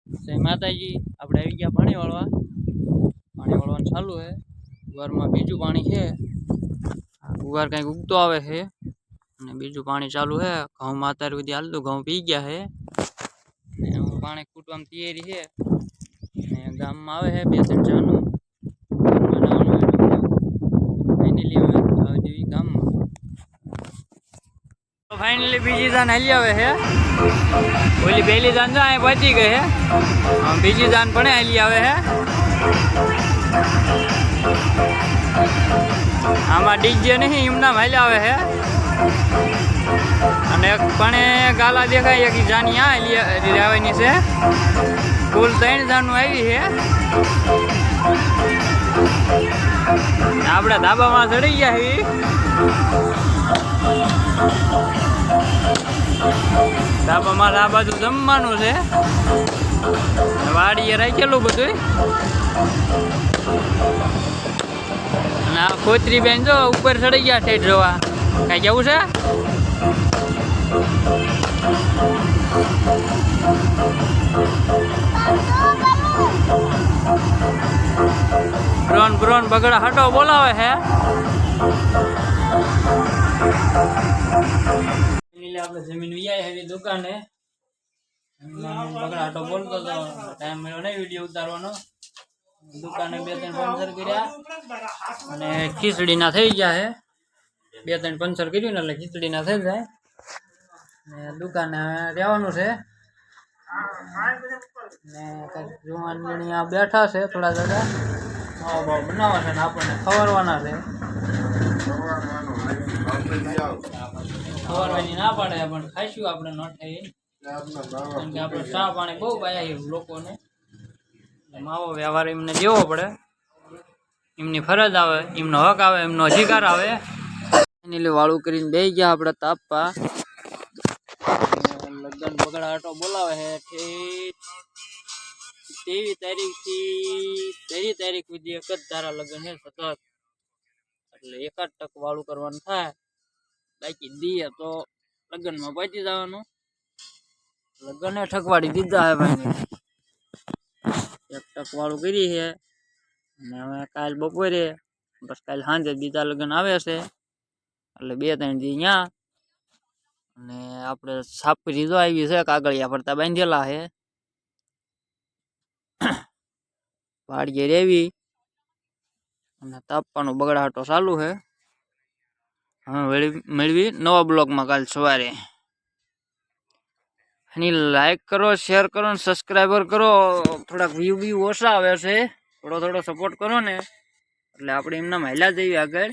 જય માતાજી। આપણે આવી ગયા પાણી વાળવાનું ચાલુ છે। ગુવારમાં બીજું પાણી છે। ગુવાર કંઈક ઉગતો આવે છે અને બીજું પાણી ચાલુ છે। ઘઉંમાં અત્યાર સુધી હાલતું ઘઉં પી ગયા છે ને પાણી ખૂટવામાં તૈયારી છે ને ગામમાં આવે છે 2-3 જાનું ફાઇનલી હવે આવી જેવી ગામમાં फाइनली बीजी जान हली आवे है। बोली पहली जान जो आए पहुंची गए है। बीजी जान पण हली आवे है। आमा डीजे नहीं इमना हली आवे है અને પણ ગાલા દેખાય કે જાનિયા હલી આવેની છે। કુલ 3 જાનું આવી છે। આપણે ધાબામાં ચડી ગયા છીએ। ધાબામાં આ બાજુ જમવાનું છે। વાડીએ રાખેલું બધું અને આ ખોતરી બેન જો ઉપર ચડી ગયા ઠેઠ જોવા। કઈ કેવું છે? બ્રોન બ્રોન બગડા હટો બોલાવે છે। આપણે જમીન વિયાય હેવી દુકાને બગડા હટો બોલતો તો ટાઈમ મળ્યો નહીં વિડીયો ઉતારવાનો। દુકાને 2-3 પંચર કર્યા અને ખીચડીના થઈ ગયા છે। 2-3 પંચર કર્યું ને એટલે ખીચડીના થઈ જાય ને દુકાને રહેવાનું છે ને કંઈક જુવાન આ બેઠા છે થોડા દાદા માવા બનાવવા છે ને આપણને ખવડાવવાના છે। ખવડાવવાની ના પાડે પણ ખાઈશું આપણે ન થાય કેમ કે આપણે ચા પાણી બહુ પાયા લોકોને માવો વ્યવહાર એમને દેવો પડે। એમની ફરજ આવે, એમનો હક આવે, એમનો અધિકાર આવે। એની વાળું કરીને બેસી ગયા આપણે તાપવા। લગ્ન બગડા આટો બોલાવે છે 23 તારીખ સુધી એક જ ધારા લગ્ન છે સતત એટલે એક જ ટક વાળું કરવાનું થાય। બાકી દીએ તો લગ્નમાં પહોંચી જવાનું। લગ્ને ઠકવાડી દીધા હે ભાઈ। એક ટક વાળું કરી છે અને હવે કાલ બપોરે બસ કાલ સાંજે બીજા લગ્ન આવે છે એટલે 2-3 દી ત્યાં અને આપણે સાપરી જો આવી છે કાગળિયા ફરતા બાંધેલા છે। વાડીએ રેવી અને તાપવાનું બગડાટો ચાલુ છે। હવે મેળવી નવા બ્લોગમાં કાલ સવારે। એની લાઈક કરો, શેર કરો ને સબસ્ક્રાઈબર કરો। થોડાક વ્યૂ ઓછા આવે છે, થોડો સપોર્ટ કરો ને એટલે આપણે એમના મહિલા જઈએ આગળ।